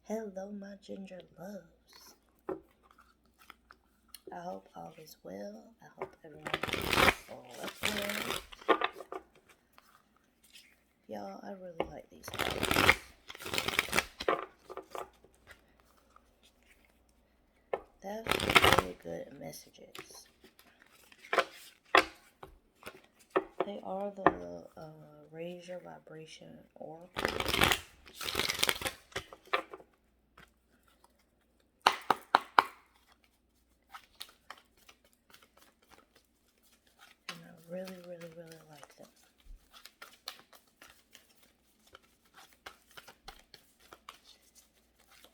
Hello, my ginger loves. I hope all is well. I hope everyone is well. Y'all, I really like these cards. They have some really good messages. They are the Raise Your Vibration Oracle. And I really like them.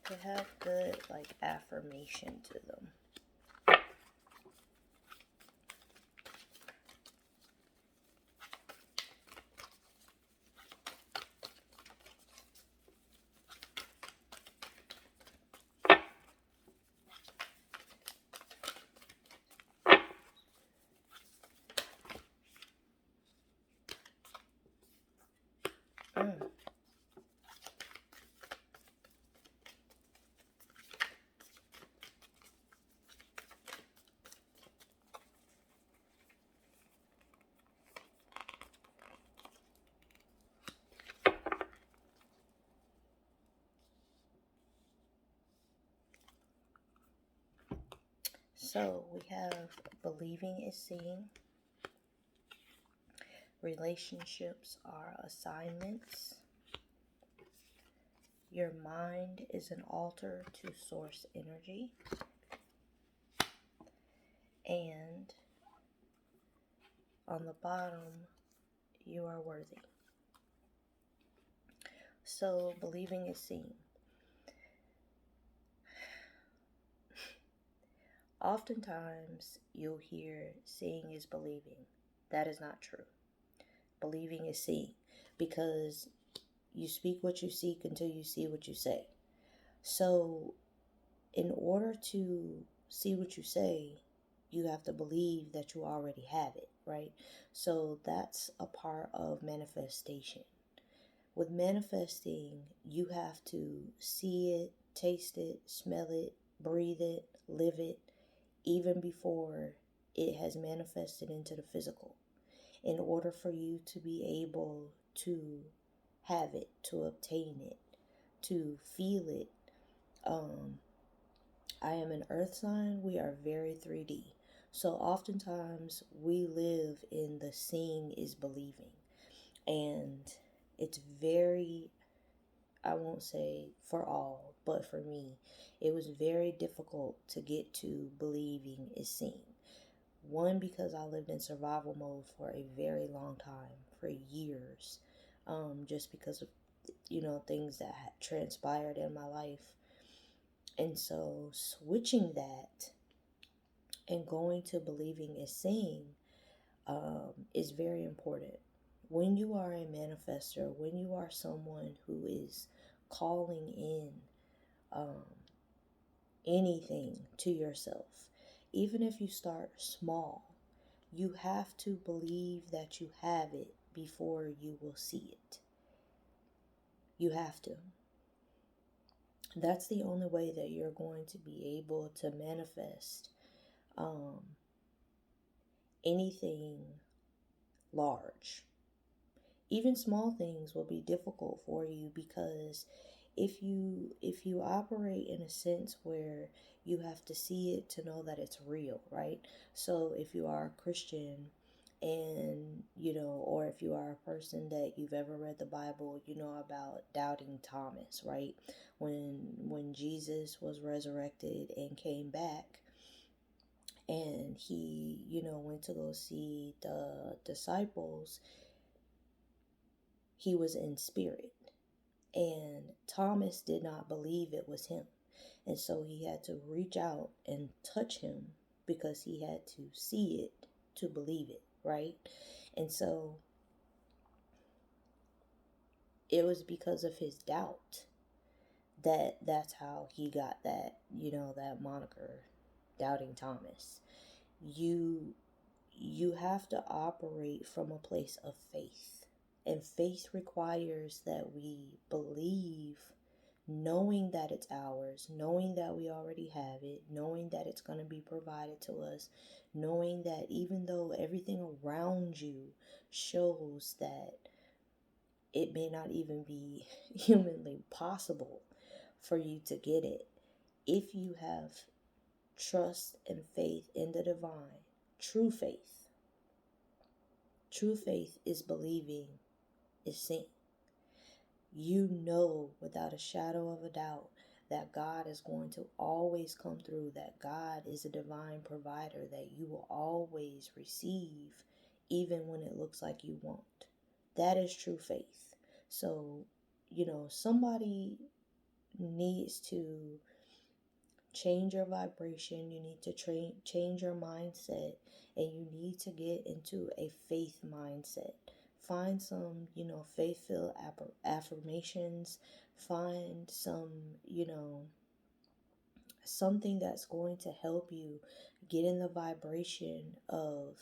They have good, affirmation to them. So we have believing is seeing. Relationships are assignments. Your mind is an altar to source energy. And on the bottom, you are worthy. So believing is seeing. Oftentimes, you'll hear seeing is believing. That is not true. Believing is seeing, because you speak what you seek until you see what you say. So, in order to see what you say, you have to believe that you already have it, right? So, that's a part of manifestation. With manifesting, you have to see it, taste it, smell it, breathe it, live it, even before it has manifested into the physical, in order for you to be able to have it, to obtain it, to feel it. I am an earth sign. We are very 3D. So oftentimes we live in the seeing is believing. And it's very, I won't say for all, but for me, it was very difficult to get to believing is seeing. One, because I lived in survival mode for a very long time, for years, just because of, things that had transpired in my life. And so switching that and going to believing is seeing is very important. When you are a manifester, when you are someone who is calling in anything to yourself, even if you start small, you have to believe that you have it before you will see it. You have to. That's the only way that you're going to be able to manifest anything large. Even small things will be difficult for you, because if you operate in a sense where you have to see it to know that it's real, right? So if you are a Christian, and or if you are a person that you've ever read the Bible, you know about doubting Thomas, right? When Jesus was resurrected and came back, and he went to go see the disciples, he was in spirit, and Thomas did not believe it was him. And so he had to reach out and touch him, because he had to see it to believe it, right? And so it was because of his doubt that's how he got that, that moniker, Doubting Thomas. You have to operate from a place of faith. And faith requires that we believe knowing that it's ours, knowing that we already have it, knowing that it's going to be provided to us, knowing that even though everything around you shows that it may not even be humanly possible for you to get it, if you have trust and faith in the divine, true faith. True faith is believing, is seeing. You know without a shadow of a doubt that God is going to always come through, that God is a divine provider, that you will always receive even when it looks like you won't. That is true faith. So, somebody needs to change your vibration. You need to change your mindset, and you need to get into a faith mindset. Find some, faith-filled affirmations. Find some, something that's going to help you get in the vibration of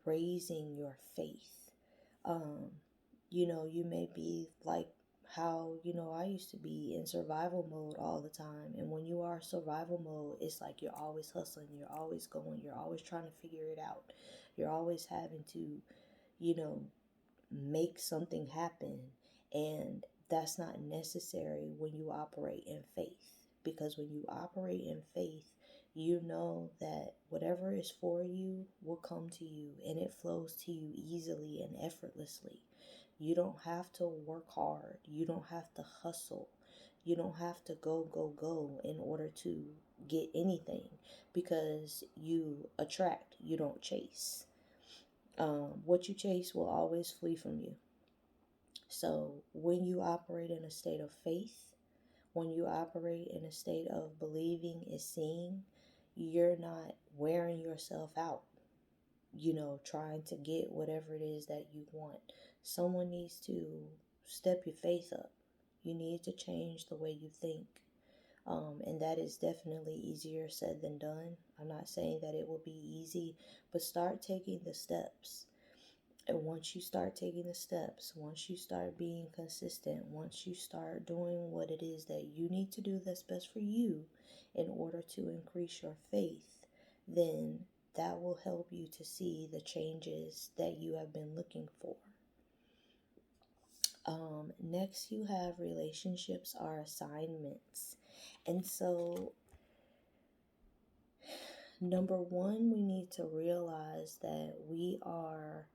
raising your faith. You may be like how, I used to be in survival mode all the time. And when you are survival mode, it's like you're always hustling, you're always going, you're always trying to figure it out. You're always having to, make something happen. And that's not necessary when you operate in faith. Because when you operate in faith, you know that whatever is for you will come to you, and it flows to you easily and effortlessly. You don't have to work hard. You don't have to hustle. You don't have to go in order to get anything, because you attract, you don't chase. What you chase will always flee from you. So when you operate in a state of faith, when you operate in a state of believing is seeing, you're not wearing yourself out, trying to get whatever it is that you want. Someone needs to step your faith up. You need to change the way you think. And that is definitely easier said than done. I'm not saying that it will be easy, but start taking the steps. And once you start taking the steps, once you start being consistent, once you start doing what it is that you need to do that's best for you in order to increase your faith, then that will help you to see the changes that you have been looking for. Next, you have relationships are assignments. And so, number one, we need to realize that we are,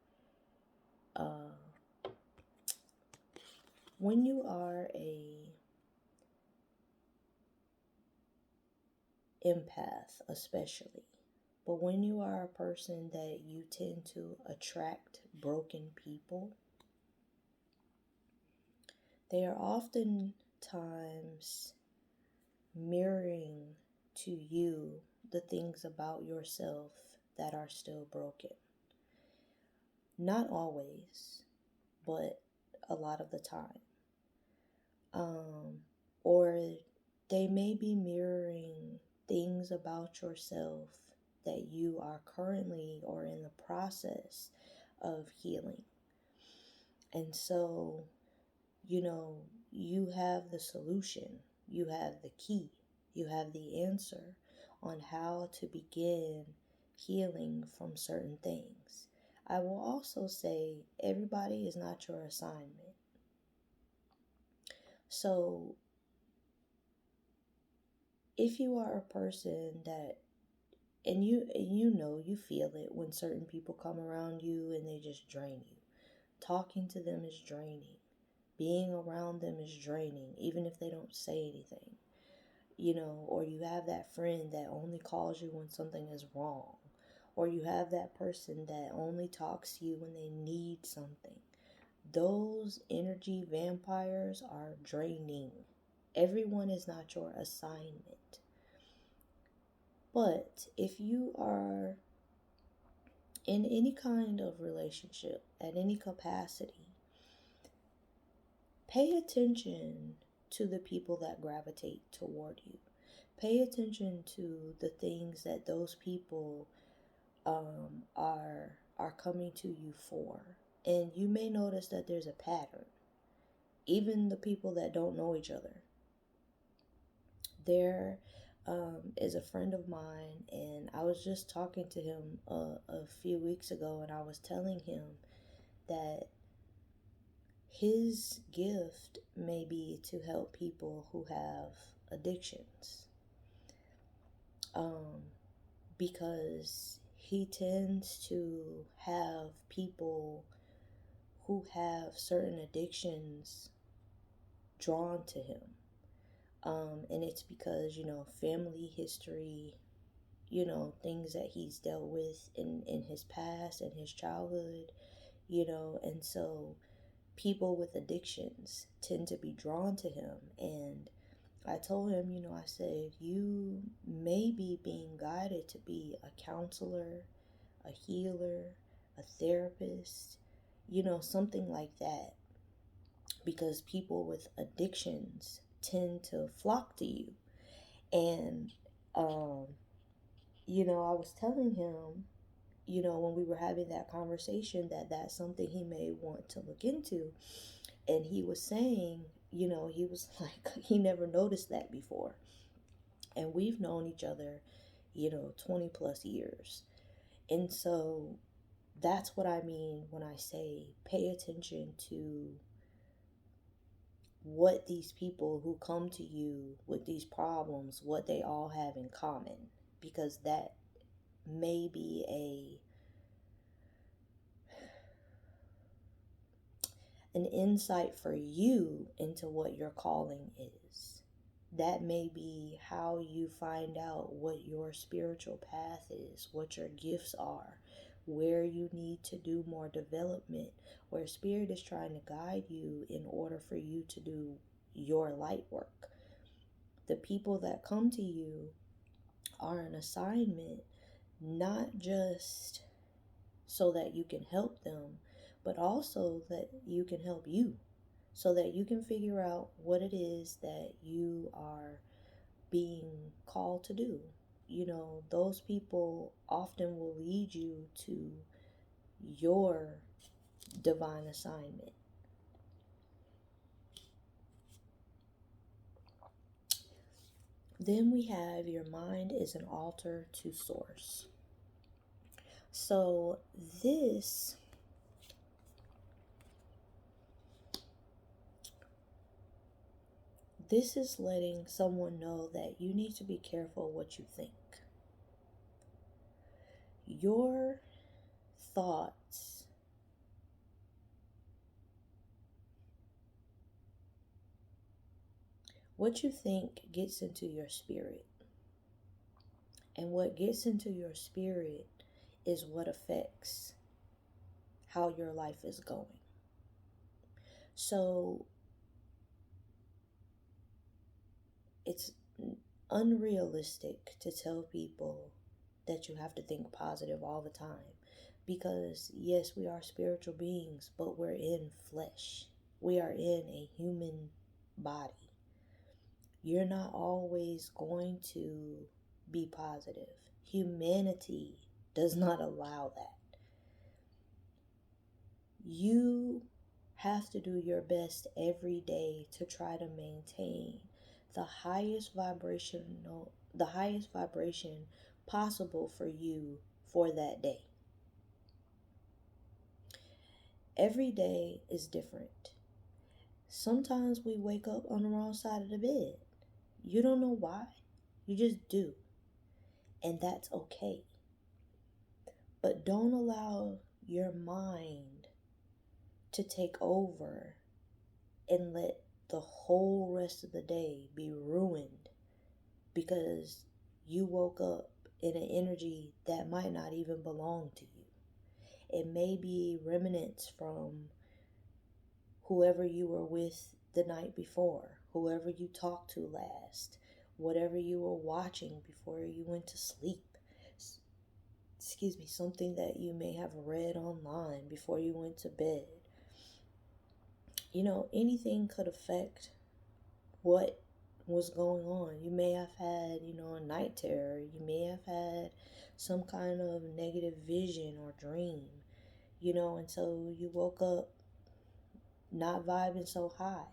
when you are a empath especially, but when you are a person that you tend to attract broken people, they are oftentimes mirroring to you the things about yourself that are still broken. Not always, but a lot of the time. Or they may be mirroring things about yourself that you are currently or in the process of healing. And so, you have the solution, you have the key, you have the answer on how to begin healing from certain things. I will also say everybody is not your assignment. So if you are a person that, and you you feel it when certain people come around you and they just drain you. Talking to them is draining. Being around them is draining, even if they don't say anything. Or you have that friend that only calls you when something is wrong. Or you have that person that only talks to you when they need something. Those energy vampires are draining. Everyone is not your assignment. But if you are in any kind of relationship, at any capacity, pay attention to the people that gravitate toward you. Pay attention to the things that those people are coming to you for. And you may notice that there's a pattern. Even the people that don't know each other, There is a friend of mine, and I was just talking to him a few weeks ago, and I was telling him that his gift may be to help people who have addictions. Because he tends to have people who have certain addictions drawn to him. And it's because, family history, things that he's dealt with in his past and his childhood, and so people with addictions tend to be drawn to him. And I told him, I said, you may be being guided to be a counselor, a healer, a therapist, something like that. Because people with addictions tend to flock to you. And, I was telling him, when we were having that conversation, that that's something he may want to look into. And he was saying, he was like, he never noticed that before. And we've known each other, 20 plus years. And so that's what I mean when I say pay attention to what these people who come to you with these problems, what they all have in common. Because that may be an insight for you into what your calling is. That may be how you find out what your spiritual path is, what your gifts are, where you need to do more development, where Spirit is trying to guide you in order for you to do your light work. The people that come to you are an assignment, not just so that you can help them, but also that you can help you, so that you can figure out what it is that you are being called to do. Those people often will lead you to your divine assignment. Then we have your mind is an altar to source. So this is letting someone know that you need to be careful what you think. Your thoughts what you think gets into your spirit. And what gets into your spirit is what affects how your life is going. So it's unrealistic to tell people that you have to think positive all the time. Because yes, we are spiritual beings, but we're in flesh. We are in a human body. You're not always going to be positive. Humanity does not allow that. You have to do your best every day to try to maintain the highest vibration possible for you for that day. Every day is different. Sometimes we wake up on the wrong side of the bed. You don't know why. You just do. And that's okay. But don't allow your mind to take over and let the whole rest of the day be ruined because you woke up in an energy that might not even belong to you. It may be remnants from whoever you were with the night before, whoever you talked to last, whatever you were watching before you went to sleep. Something that you may have read online before you went to bed. Anything could affect what was going on. You may have had, a night terror. You may have had some kind of negative vision or dream, and so you woke up not vibing so high.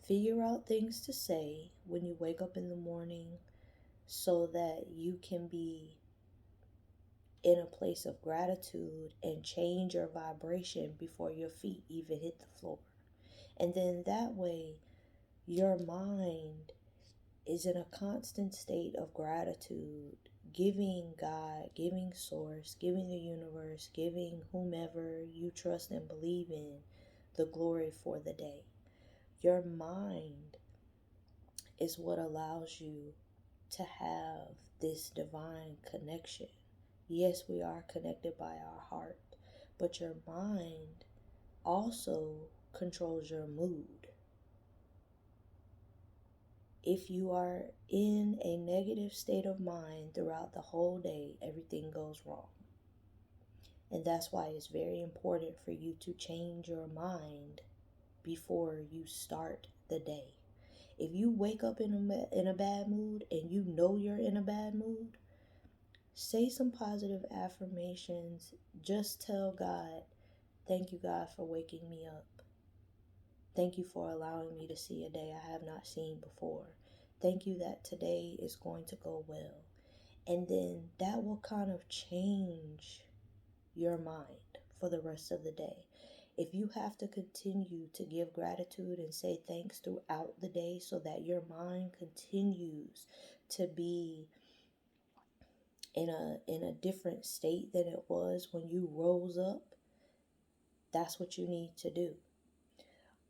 Figure out things to say when you wake up in the morning so that you can be in a place of gratitude and change your vibration before your feet even hit the floor. And then that way, your mind is in a constant state of gratitude, giving God, giving Source, giving the universe, giving whomever you trust and believe in the glory for the day. Your mind is what allows you to have this divine connection. Yes, we are connected by our heart, but your mind also controls your mood. If you are in a negative state of mind throughout the whole day, everything goes wrong. And that's why it's very important for you to change your mind before you start the day. If you wake up in a bad mood and you know you're in a bad mood, say some positive affirmations. Just tell God, thank you, God, for waking me up. Thank you for allowing me to see a day I have not seen before. Thank you that today is going to go well. And then that will kind of change your mind for the rest of the day. If you have to continue to give gratitude and say thanks throughout the day so that your mind continues to be in a different state than it was when you rose up, that's what you need to do.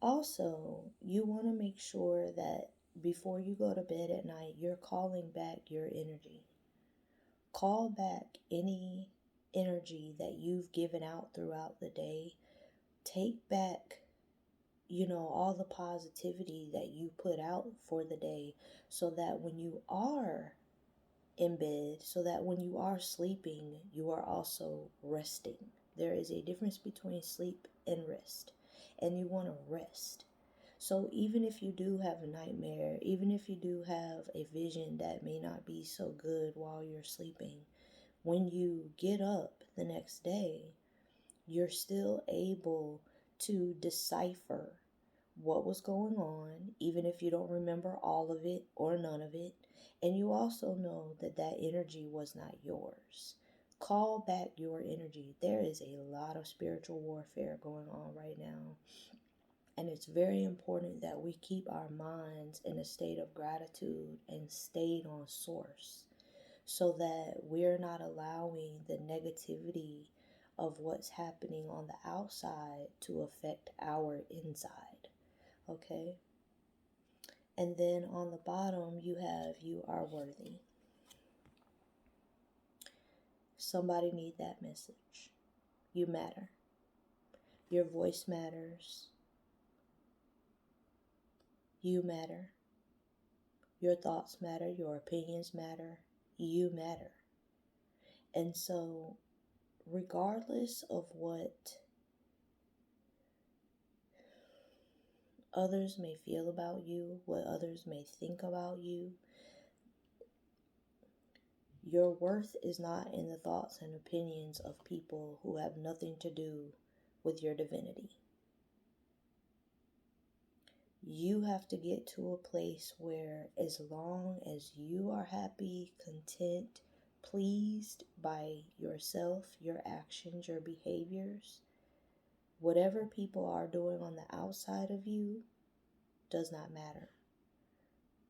Also, you want to make sure that before you go to bed at night, you're calling back your energy. Call back any energy that you've given out throughout the day. Take back, all the positivity that you put out for the day so that when you are in bed, so that when you are sleeping, you are also resting. There is a difference between sleep and rest, and you want to rest. So even if you do have a nightmare, even if you do have a vision that may not be so good while you're sleeping, when you get up the next day, you're still able to decipher what was going on, even if you don't remember all of it or none of it. And you also know that that energy was not yours. Call back your energy. There is a lot of spiritual warfare going on right now. And it's very important that we keep our minds in a state of gratitude and stayed on source so that we're not allowing the negativity of what's happening on the outside to affect our inside. Okay? And then on the bottom, you have you are worthy. Somebody need that message. You matter. Your voice matters. You matter. Your thoughts matter. Your opinions matter. You matter. And so, regardless of what others may feel about you, what others may think about you, your worth is not in the thoughts and opinions of people who have nothing to do with your divinity. You have to get to a place where as long as you are happy, content, pleased by yourself, your actions, your behaviors, whatever people are doing on the outside of you does not matter.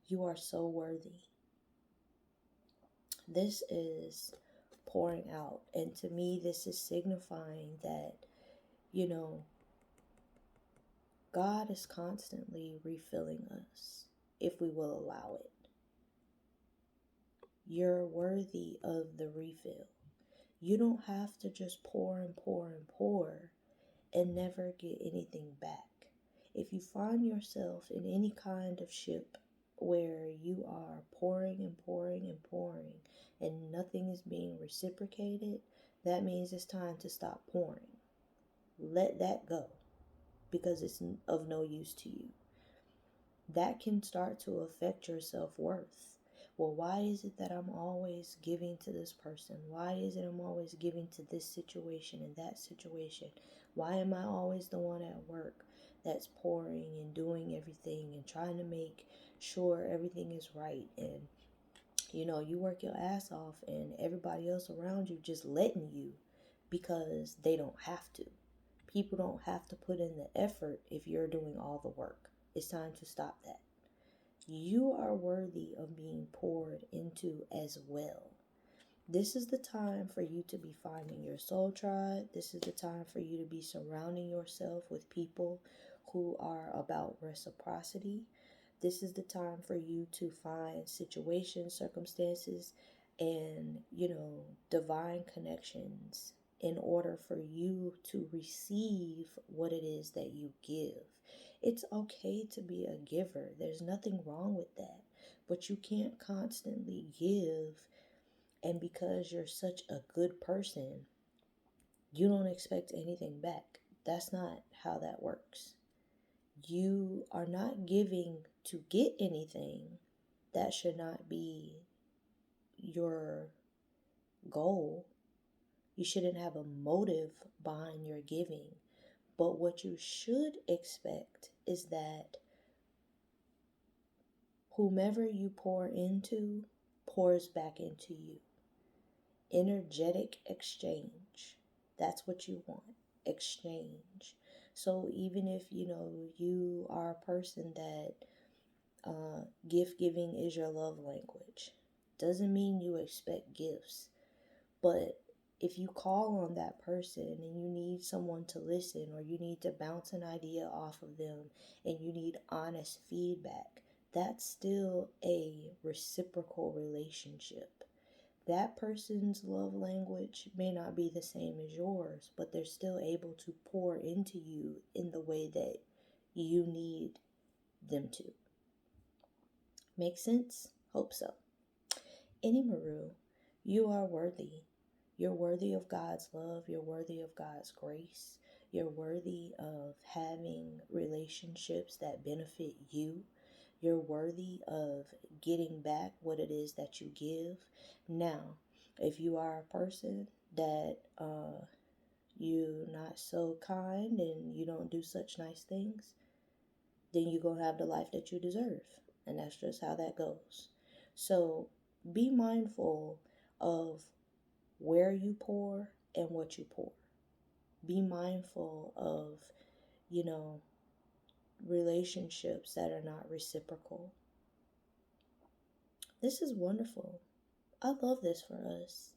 You are so worthy. This is pouring out. And to me, this is signifying that, God is constantly refilling us if we will allow it. You're worthy of the refill. You don't have to just pour and pour and pour and never get anything back. If you find yourself in any kind of ship where you are pouring and pouring and pouring and nothing is being reciprocated, that means it's time to stop pouring. Let that go because it's of no use to you. That can start to affect your self-worth. Well, why is it that I'm always giving to this person? Why is it I'm always giving to this situation and that situation? Why am I always the one at work? that's pouring and doing everything and trying to make sure everything is right. And, you work your ass off and everybody else around you just letting you because they don't have to. People don't have to put in the effort if you're doing all the work. It's time to stop that. You are worthy of being poured into as well. This is the time for you to be finding your soul tribe. This is the time for you to be surrounding yourself with people who are about reciprocity. This is the time for you to find situations, circumstances, and, divine connections in order for you to receive what it is that you give. It's okay to be a giver. There's nothing wrong with that. But you can't constantly give, and because you're such a good person, you don't expect anything back. That's not how that works. You are not giving to get anything. That should not be your goal. You shouldn't have a motive behind your giving. But what you should expect is that whomever you pour into pours back into you. Energetic exchange. That's what you want. Exchange. So even if you are a person that gift giving is your love language, doesn't mean you expect gifts. But if you call on that person and you need someone to listen, or you need to bounce an idea off of them and you need honest feedback, that's still a reciprocal relationship. That person's love language may not be the same as yours, but they're still able to pour into you in the way that you need them to. Make sense? Hope so. INeRgy, you are worthy. You're worthy of God's love. You're worthy of God's grace. You're worthy of having relationships that benefit you. You're worthy of getting back what it is that you give. Now, if you are a person that you're not so kind and you don't do such nice things, then you're going to have the life that you deserve. And that's just how that goes. So be mindful of where you pour and what you pour. Be mindful of, relationships that are not reciprocal. This is wonderful. I love this for us.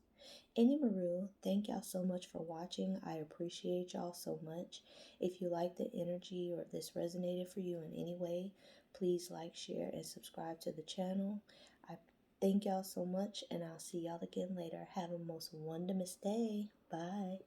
INeRgy, thank y'all so much for watching. I appreciate y'all so much. If you like the energy or if this resonated for you in any way, please like, share, and subscribe to the channel. I thank y'all so much, and I'll see y'all again later. Have a most wonderful day. Bye.